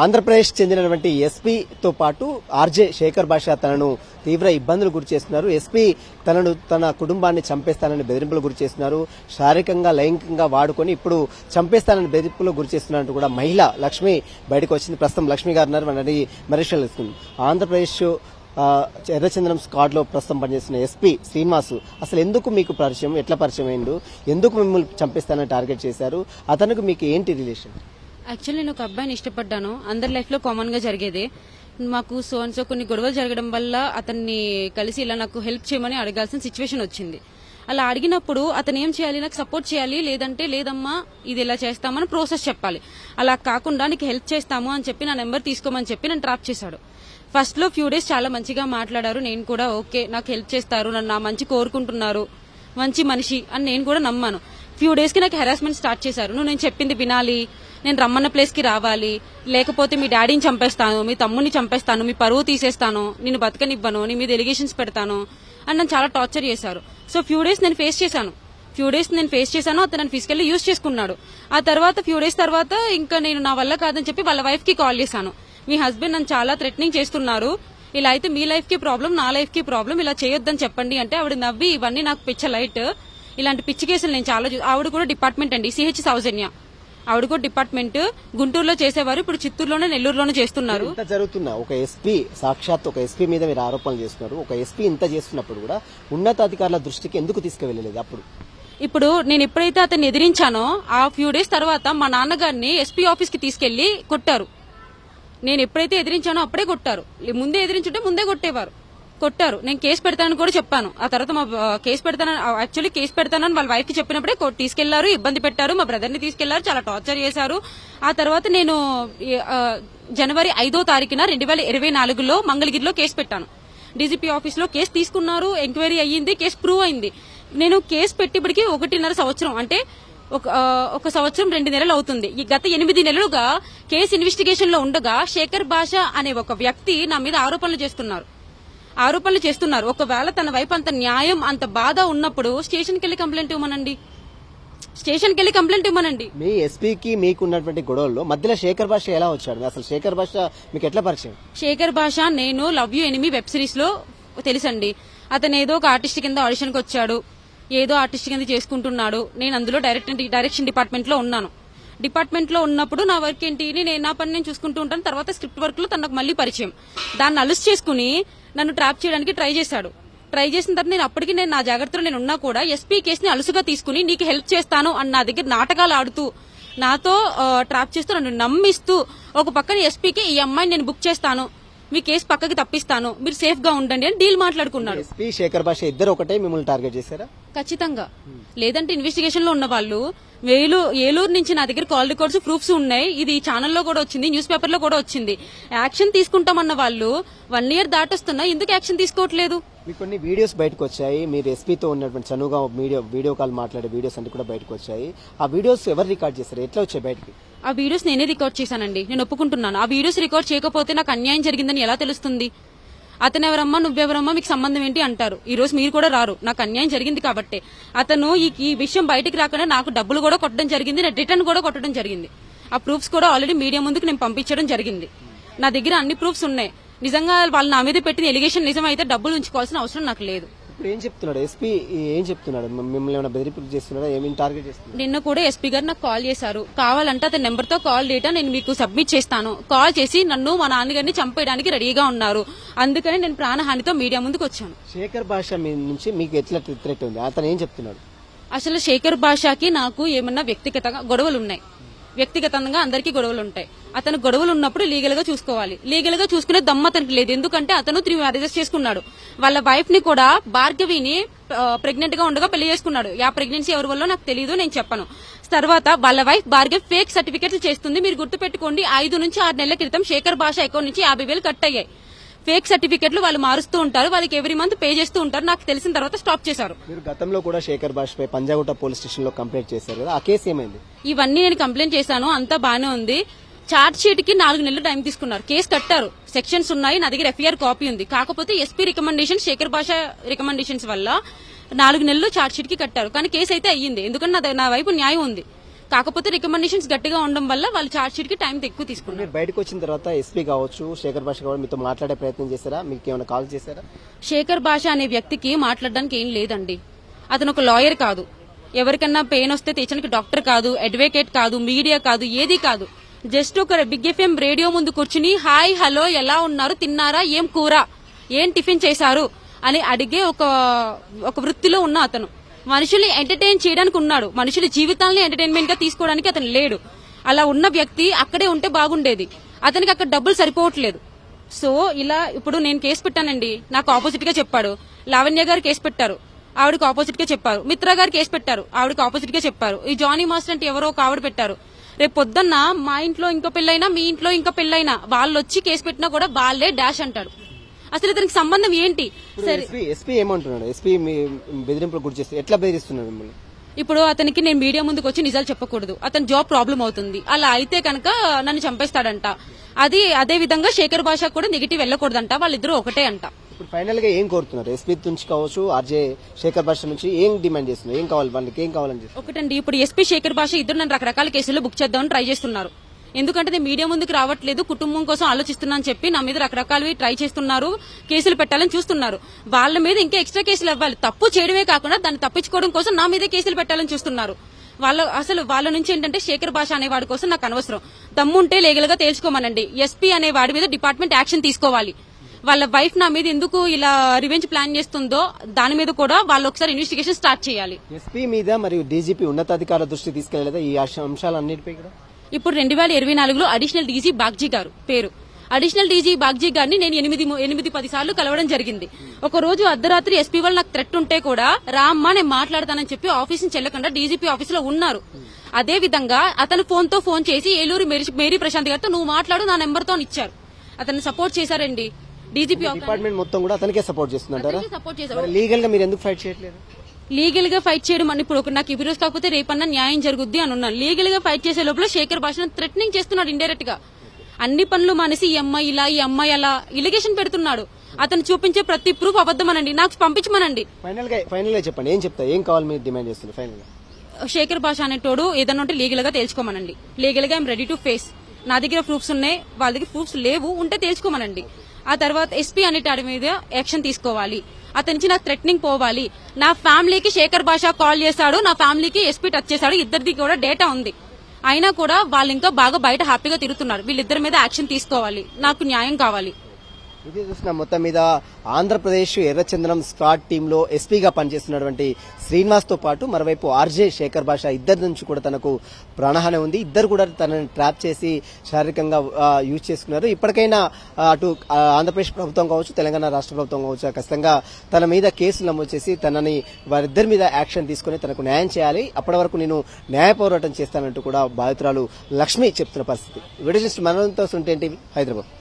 ఆంధ్రప్రదేశ్ చెందినటువంటి ఎస్పీతో పాటు ఆర్జే శేఖర్ భాష తనను తీవ్ర ఇబ్బందులు గురి చేస్తున్నారు. ఎస్పీ తన కుటుంబాన్ని చంపేస్తానని బెదిరింపులు గురి చేస్తున్నారు. శారీరకంగా లైంగికంగా వాడుకొని ఇప్పుడు చంపేస్తానని బెదిరింపులు గురి చేస్తున్నట్టు కూడా మహిళ లక్ష్మి బయటకు వచ్చింది. ప్రస్తుతం లక్ష్మి గారు మనని మరీక్షలు ఇస్తుంది. ఆంధ్రప్రదేశ్ ఎర్రచంద్రం స్క్వాడ్ లో ప్రస్తుతం పనిచేస్తున్న ఎస్పీ శ్రీనివాసు అసలు ఎందుకు మీకు పరిచయం, ఎట్లా పరిచయం అయిండు, ఎందుకు మిమ్మల్ని చంపేస్తానని టార్గెట్ చేశారు, అతనికి మీకు ఏంటి రిలేషన్? యాక్చువల్లీ నేను ఒక అబ్బాయిని ఇష్టపడ్డాను. అందరి లైఫ్ లో కామన్ గా జరిగేదే. మాకు సో కొన్ని గొడవలు జరగడం వల్ల అతన్ని కలిసి ఇలా నాకు హెల్ప్ చేయమని అడగాల్సిన సిచ్యువేషన్ వచ్చింది. అలా అడిగినప్పుడు అతను ఏం చేయాలి, నాకు సపోర్ట్ చేయాలి, లేదంటే లేదమ్మా ఇది ఇలా చేస్తామని ప్రాసెస్ చెప్పాలి. అలా కాకుండా నీకు హెల్ప్ చేస్తాము అని చెప్పి నా నెంబర్ తీసుకోమని చెప్పి నన్ను ట్రాప్ చేశాడు. ఫస్ట్ లో ఫ్యూ డేస్ చాలా మంచిగా మాట్లాడారు. నేను కూడా ఓకే నాకు హెల్ప్ చేస్తారు, నన్ను నా మంచి కోరుకుంటున్నారు, మంచి మనిషి అని నేను కూడా నమ్మాను. ఫ్యూ డేస్ కి నాకు హెరాస్మెంట్ స్టార్ట్ చేశారు. నువ్వు నేను చెప్పింది వినాలి, నేను రమ్మన్న ప్లేస్ కి రావాలి, లేకపోతే మీ డాడీని చంపేస్తాను, మీ తమ్ముడిని చంపేస్తాను, మీ పరువు తీసేస్తాను, నిన్ను బతకనివ్వను, నీ మీద ఎలిగేషన్స్ పెడతాను అని నన్ను చాలా టార్చర్ చేశారు. సో ఫ్యూ డేస్ నేను ఫేస్ చేశాను. అతను నన్ను ఫిజికల్లీ యూజ్ చేసుకున్నాడు. ఆ తర్వాత ఫ్యూ డేస్ తర్వాత ఇంకా నేను నా వల్ల కాదని చెప్పి వాళ్ళ వైఫ్ కి కాల్ చేశాను. మీ హస్బెండ్ నన్ను చాలా థ్రెటనింగ్ చేస్తున్నారు, ఇలా అయితే మీ లైఫ్ కి ప్రాబ్లం, నా లైఫ్ కి ప్రాబ్లం, ఇలా చేయొద్దని చెప్పండి అంటే ఆవిడ నవ్వి ఇవన్నీ నాకు పిచ్చ లైట్, ఇలాంటి పిచ్చి కేసులు నేను చాలా ఆవిడ కూడా డిపార్ట్మెంట్ అండి, సిహెచ్ సౌజన్య, ఆవిడ కూడా డిపార్ట్మెంట్ గుంటూరులో చేసేవారు, ఇప్పుడు చిత్తూరులోనే నెల్లూరులోనే చేస్తున్నారు. ఇంత జరుగుతున్నా ఒక ఎస్పీ, సాక్షాత్ ఒక ఎస్పీ మీద మీరు ఆరోపణలు చేస్తున్నారు. ఒక ఎస్పీ ఇంత చేస్తున్నప్పుడు కూడా ఉన్నతాధికారుల దృష్టికి ఎందుకు తీసుకువెళ్ళలేదు? అప్పుడు ఇప్పుడు నేను ఎప్పుడైతే అతన్ని ఎదిరించానో ఆ ఫ్యూ డేస్ తర్వాత మా నాన్నగారిని ఎస్పీ ఆఫీస్ కి తీసుకెళ్లి కొట్టారు. నేను ఎప్పుడైతే ఎదిరించానో అప్పుడే కొట్టారు. ముందే ఎదిరించుంటే ముందే కొట్టారు. నేను కేసు పెడతానని కూడా చెప్పాను. ఆ తర్వాత మా కేసు పెడతానని వాళ్ళ వైఫ్ కి చెప్పినప్పుడే తీసుకెళ్లారు, ఇబ్బంది పెట్టారు, మా బ్రదర్ ని తీసుకెళ్లారు, చాలా టార్చర్ చేశారు. ఆ తర్వాత నేను జనవరి 5వ తారీఖున 2024లో మంగళగిరిలో కేసు పెట్టాను. డీజీపీ ఆఫీస్ లో కేసు తీసుకున్నారు, ఎంక్వైరీ అయ్యింది, కేసు ప్రూవ్ అయింది. నేను కేసు పెట్టిప్పటికి 1.5 సంవత్సరం, అంటే ఒక సంవత్సరం 2 నెలలు అవుతుంది. ఈ గత 8 నెలలుగా కేసు ఇన్వెస్టిగేషన్ లో ఉండగా శేఖర్ భాష అనే ఒక వ్యక్తి నా మీద ఆరోపణలు చేస్తున్నారు. ఒకవేళ తన వైపు అంత న్యాయం, అంత బాధ ఉన్నప్పుడు స్టేషన్కి వెళ్లి కంప్లైంట్ ఇవ్వమనండి. మీ ఎస్పీకి మీకు ఉన్నటువంటి గొడవల్లో మధ్యలో శేఖర్ భాష ఎలా వచ్చాడు? అసలు శేఖర్ భాష మీకు ఎట్లా పరిచయం? శేఖర్ భాష నేను love you enemy web series లో తెలుసండి. అతను ఏదో ఒక ఆర్టిస్ట్ కింద ఆడిషన్ కి వచ్చాడు, ఏదో ఆర్టిస్ట్ కింద చేసుకుంటున్నాడు. నేను అందులో డైరెక్షన్ డిపార్ట్మెంట్ లో ఉన్నాను. డిపార్ట్మెంట్ లో ఉన్నప్పుడు నా వర్క్ ఏంటి, నా పని నేను చూసుకుంటూ ఉంటాను. తర్వాత స్క్రిప్ట్ వర్క్ లో తనకు మళ్ళీ పరిచయం. దాన్ని అలుసు చేసుకుని నన్ను ట్రాప్ చేయడానికి ట్రై చేశాడు. ట్రై చేసిన తర్వాత నేను అప్పటికి నా జాగ్రత్తలో నేను ఉన్నా కూడా ఎస్పీ కేసుని అలుసుగా తీసుకుని నీకు హెల్ప్ చేస్తాను అని నా దగ్గర నాటకాలు ఆడుతూ నాతో ట్రాప్ చేస్తూ నన్ను నమ్మిస్తూ ఒక పక్కన ఎస్పీకి ఈ అమ్మాయిని నేను బుక్ చేస్తాను, మీ కేసు పక్కకి తప్పిస్తాను, మీరు సేఫ్ గా ఉండండి అని డీల్ మాట్లాడుకున్నాడు. ఎస్పీ శేఖర్ భాష ఇద్దరు ఒకటే మిమ్మల్ని టార్గెట్ చేశారా? ఖచ్చితంగా. లేదంటే ఇన్వెస్టిగేషన్ లో ఉన్న వాళ్ళు ఏలూరు నుంచి నా దగ్గర కాల్ రికార్డ్స్, ప్రూఫ్స్ ఉన్నాయి. ఇది ఛానల్లో కూడా వచ్చింది, న్యూస్ పేపర్ లో కూడా వచ్చింది. యాక్షన్ తీసుకుంటామన్న వాళ్ళు 1 year దాటొస్తున్నా ఎందుకు యాక్షన్ తీసుకోవట్లేదు? మీకు కొన్ని వీడియోస్ బయటకు వచ్చాయి, మీరు ఎస్పీతో ఉన్నటువంటి చనువుగా వీడియో కాల్ మాట్లాడే వీడియోస్ అన్ని కూడా బయటకు వచ్చాయి. ఆ వీడియోస్ ఎవరు రికార్డ్ చేశారు, ఎట్లా వచ్చాయి బయటకి? ఆ వీడియోస్ నేనే రికార్డ్ చేశానండి, నేను ఒప్పుకుంటున్నాను. ఆ వీడియోస్ రికార్డ్ చేయకపోతే నాకు అన్యాయం జరిగిందని ఎలా తెలుస్తుంది? అతను ఎవరమ్మా, నువ్వెవరమ్మా, మీకు సంబంధం ఏంటి అంటారు. ఈ రోజు మీరు కూడా రారు, నాకు అన్యాయం జరిగింది కాబట్టి. అతను ఈ విషయం బయటకు రాకుండా నాకు డబ్బులు కూడా కొట్టడం జరిగింది, రిటర్న్ కూడా కొట్టడం జరిగింది. ఆ ప్రూఫ్స్ కూడా ఆల్రెడీ మీడియా ముందుకు నేను పంపించడం జరిగింది. నా దగ్గర అన్ని ప్రూఫ్స్ ఉన్నాయి. నిజంగా వాళ్ళు నా మీద పెట్టిన ఎలిగేషన్ నిజమైతే డబ్బులు ఉంచుకోవాల్సిన అవసరం నాకు లేదు. ఇప్పుడు ఏం చెప్తున్నాడు ఎస్పీ? ఏం చెప్తున్నాడు? మిమ్మల్ని ఏమైనా బెదిరింపులు చేస్తున్నాడా? ఏమేమి టార్గెట్ చేస్తున్నాడు? నిన్న కూడా ఎస్పీ గారు నాకు కాల్ చేశారు. కావాలంటే అతని నెంబర్ తో కాల్ డేటా నేను మీకు సబ్మిట్ చేస్తాను. కాల్ చేసి నన్ను మా నాన్నగారిని చంపేయడానికి రెడీగా ఉన్నారు. అందుకని నేను ప్రాణహానితో మీడియా ముందుకు వచ్చాను. శేఖర్ భాష నుంచి మీకు ఎట్లా థ్రెట్ ఉంది? అతను ఏం చెప్తున్నాడు? అసలు శేఖర్ భాషకి నాకు ఏమన్నా వ్యక్తిగతంగా గొడవలున్నాయి. వ్యక్తిగతంగా అందరికీ గొడవలు ఉంటాయి. అతను గొడవలు ఉన్నప్పుడు లీగల్ గా చూసుకోవాలి. లీగల్ గా చూసుకునే దమ్ము అతనికి లేదు. ఎందుకంటే అతను 3 మ్యారేజెస్ చేసుకున్నాడు. వాళ్ళ వైఫ్ ని కూడా భార్గవిని ప్రెగ్నెంట్ గా ఉండగా పెళ్లి చేసుకున్నాడు. ఆ ప్రెగ్నెన్సీ ఎవరి వల్ల నాకు తెలియదు, నేను చెప్పను. తర్వాత వాళ్ళ వైఫ్ భార్గవి ఫేక్ సర్టిఫికెట్లు చేస్తుంది. మీరు గుర్తుపెట్టుకోండి, 5 నుంచి 6 నెలల క్రితం శేఖర్ భాష అకౌంట్ నుంచి 50,000 కట్ అయ్యాయి. ఫేక్ సర్టిఫికెట్లు వాళ్ళు మారుస్తూ ఉంటారు, వాళ్ళకి ఎవ్రీ మంత్ పే చేస్తూ ఉంటారు. నాకు తెలిసిన తర్వాత స్టాప్ చేశారు. మీరు గతంలో కూడా శేఖర్ భాషపై పంజాగుట్ట పోలీస్ స్టేషన్ లో కంప్లైంట్ చేశారు కదా, ఆ కేసు ఏమైంది? ఇవన్నీ నేను కంప్లైంట్ చేశాను, అంతా బానే ఉంది. చార్జ్ షీట్ కి 4 నెలలు టైం తీసుకున్నారు. కేసు కట్టారు, సెక్షన్స్ ఉన్నాయి, నా దగ్గర ఎఫ్ఐఆర్ కాపీ ఉంది. కాకపోతే ఎస్పీ రికమెండేషన్, శేఖర్ భాష రికమెండేషన్స్ వల్ల 4 నెలలు చార్జ్ షీట్ కి కట్టారు. కానీ కేసు అయితే అయ్యింది, ఎందుకంటే నా వైపు న్యాయం ఉంది. కాకపోతే రికమెండేషన్స్ గట్టిగా ఉండడం వల్ల వాళ్ళు చార్జ్ షీట్ కి టైం ఎక్కువ తీసుకున్నారు. మీరు బయటకు వచ్చిన తర్వాత ఎస్పీ కావచ్చు, శేఖర్ భాష కావచ్చు, మీతో మాట్లాడే ప్రయత్నం చేశారా? మీకు ఏమైనా కాల్ చేశారా? శేఖర్ భాష అనే వ్యక్తికి మాట్లాడడానికి ఏం లేదండి. అతను ఒక లాయర్ కాదు, ఎవరికన్నా పెయిన్ వస్తే తెచ్చడానికి డాక్టర్ కాదు, అడ్వకేట్ కాదు, మీడియా కాదు, ఏది కాదు. జస్ట్ ఒక బిగ్ ఎఫ్ఎం రేడియో ముందు కూర్చుని హాయ్ హలో ఎలా ఉన్నారు, తిన్నారా, ఏం కూర, ఏం టిఫిన్ చేశారు అని అడిగే ఒక వృత్తిలో ఉన్న అతను. మనుషుల్ని ఎంటర్టైన్ చేయడానికి ఉన్నాడు, మనుషుల జీవితాలని ఎంటర్టైన్మెంట్ గా తీసుకోవడానికి అతను లేడు. అలా ఉన్న వ్యక్తి అక్కడే ఉంటే బాగుండేది. అతనికి అక్కడ డబ్బులు సరిపోవట్లేదు. సో ఇలా ఇప్పుడు నేను కేసు పెట్టానండి, నాకు ఆపోజిట్ గా చెప్పాడు. లావణ్య గారు కేసు పెట్టారు, ఆవిడకి ఆపోజిట్ గా చెప్పారు. మిత్ర గారు కేసు పెట్టారు, ఆవిడకి ఆపోజిట్ గా చెప్పారు. ఈ జానీ మాస్టర్ అంటే ఎవరో ఒక ఆవిడ పెట్టారు. రేపు పొద్దున్న మా ఇంట్లో ఇంకో పెళ్ళైనా, మీ ఇంట్లో ఇంకో పెళ్ళైనా వాళ్ళు వచ్చి కేసు పెట్టినా కూడా వాళ్ళే డాష్ అంటాడు. అసలు ఇతనికి సంబంధం ఏంటి? సరే, ఎస్పీ ఏమంటున్నాడు? ఎస్పీ మీ బెదిరింపులు గురి చేస్తే ఎట్లా బెదిరిస్తున్నాడు మిమ్మల్ని? ఇప్పుడు అతనికి నేను మీడియా ముందుకు వచ్చి నిజాలు చెప్పకూడదు, అతని జాబ్ ప్రాబ్లం అవుతుంది, అలా అయితే కనుక నన్ను చంపేస్తాడంట. అదే విధంగా శేఖర్ భాష కూడా నెగిటివ్ వెళ్ళకూడదంట, వాళ్ళిద్దరూ ఒకటే అంట. ఇప్పుడు ఫైనల్ గా ఏం కోరుతున్నారు? ఎస్పీ నుంచి కావచ్చు, ఆర్జే శేఖర్ భాష నుంచి ఏం డిమాండ్ చేస్తున్నారు? ఏం కావాలి వాళ్ళకి? ఏం కావాలని చేస్తున్నారు? ఒకటండి, ఇప్పుడు ఎస్పీ శేఖర్ భాష ఇద్దరు నన్ను రకరకాల కేసుల్లో బుక్ చేద్దామని ట్రై చేస్తున్నారు. ఎందుకంటే నేను మీడియా ముందుకు రావట్లేదు, కుటుంబం కోసం ఆలోచిస్తున్నా అని చెప్పి నా మీద రకరకాలవి ట్రై చేస్తున్నారు, కేసులు పెట్టాలని చూస్తున్నారు. వాళ్ళ మీద ఇంకా ఎక్స్ట్రా కేసులు ఇవ్వాలి. తప్పు చేయడమే కాకుండా దాన్ని తప్పించుకోవడం కోసం నా మీదే కేసులు పెట్టాలని చూస్తున్నారు. వాళ్ళ నుంచి ఏంటంటే శేఖర్ భాష అనే వాడి కోసం నాకు అనవసరం. దమ్ముంటే లీగల్ గా తేల్చుకోమనండి. ఎస్పీ అనే వాడి మీద డిపార్ట్మెంట్ యాక్షన్ తీసుకోవాలి. వాళ్ళ వైఫ్ నా మీద ఎందుకు ఇలా రివెంజ్ ప్లాన్ చేస్తుందో దాని మీద కూడా వాళ్ళు ఒకసారి ఇన్వెస్టిగేషన్ స్టార్ట్ చేయాలి. ఎస్పీ మీద మరియు డీజీపీ ఉన్నతాధికారుల దృష్టి తీసుకెళ్లేదా ఈ అంశాలన్నిటిపై కూడా? ఇప్పుడు 2024లో అడిషనల్ డీజీ బాగ్జీ గారు పేరు. అడిషనల్ డీజీ బాగ్జీ గారిని నేను 8-10 సార్లు కలవడం జరిగింది. ఒక రోజు అర్ధరాత్రి ఎస్పీ వాళ్ళు నాకు థ్రెట్ ఉంటే కూడా రామ్మా నేను మాట్లాడతానని చెప్పి ఆఫీస్ నుంచి వెళ్లకుండా డీజీపీ ఆఫీస్ లో ఉన్నారు. అదే విధంగా అతను ఫోన్ చేసి ఏలూరు మేరీ ప్రశాంత్ గారితో నువ్వు మాట్లాడు నా నెంబర్ తో ఇచ్చారు. అతన్ని సపోర్ట్ చేశారండి. డీజీపీ డిపార్ట్మెంట్ మొత్తం కూడా అతనికే సపోర్ట్ చేస్తుంటారా? సపోర్ట్ చేశారు. లీగల్ గా మీరు ఎందుకు ఫైట్ చేయట్లేదు? లీగల్ గా ఫైట్ చేయడం అని ఇప్పుడు నాకు ఈ రోజు కాకపోతే రేపన్నా న్యాయం జరుగుద్ది అని ఉన్నాను. లీగల్ గా ఫైట్ చేసే లోపల శేఖర్ భాషను థ్రెటనింగ్ చేస్తున్నాడు ఇండైరెక్ట్ గా. అన్ని పనులు మానేసి ఈ అమ్మాయి ఇలా, ఈ అమ్మాయి అలా ఇలిగేషన్ పెడుతున్నాడు. అతను చూపించే ప్రతి ప్రూఫ్ అబద్దమనండి, నాకు పంపించమనండి. ఫైనల్ గా చెప్పండి, ఏం చెప్తా, ఏం కావాలి మీరు డిమాండ్ చేస్తున్నారు? ఫైనల్ గా శేఖర్ భాష అనేటోడు ఏదన్నా ఉంటే లీగల్ గా తేల్చుకోమనండి. లీగల్ గా ఐఎమ్ రెడీ టు ఫేస్. నా దగ్గర ప్రూఫ్స్ ఉన్నాయి, వాళ్ళ దగ్గర ప్రూఫ్స్ లేవు, ఉంటే తేల్చుకోమనండి. ఆ తర్వాత ఎస్పీ అనేటాడి మీద యాక్షన్ తీసుకోవాలి. అతని నుంచి నాకు థ్రెటనింగ్ పోవాలి. నా ఫ్యామిలీకి శేఖర్ భాష కాల్ చేశాడు, నా ఫ్యామిలీకి ఎస్పీ టచ్ చేశాడు, ఇద్దరిది కూడా డేటా ఉంది. అయినా కూడా వాళ్ళు ఇంకా బాగా బయట హ్యాపీగా తిరుగుతున్నారు. వీళ్ళిద్దరి మీద యాక్షన్ తీసుకోవాలి, నాకు న్యాయం కావాలి. ఇది చూసిన మొత్తం మీద ఆంధ్రప్రదేశ్ ఎర్రచందనం స్క్వాడ్ టీంలో ఎస్పీగా పనిచేస్తున్నటువంటి శ్రీనివాస్ తో పాటు మరోవైపు ఆర్జే శేఖర్ భాష ఇద్దరి నుంచి కూడా తనకు ప్రాణహాని ఉంది. ఇద్దరు కూడా తనని ట్రాప్ చేసి శారీరకంగా యూజ్ చేసుకున్నారు. ఇప్పటికైనా అటు ఆంధ్రప్రదేశ్ ప్రభుత్వం కావచ్చు, తెలంగాణ రాష్ట్ర ప్రభుత్వం కావచ్చు ఖచ్చితంగా తన మీద కేసులు నమోదు చేసి తనని వారిద్దరి మీద యాక్షన్ తీసుకుని తనకు న్యాయం చేయాలి. అప్పటి వరకు నేను న్యాయ పోరాటం చేస్తానంటూ కూడా బాధితురాలు లక్ష్మి చెప్తున్న పరిస్థితి. వీడియో జర్నలిస్ట్ మనోజ్ తో సుంటేంటి, హైదరాబాద్.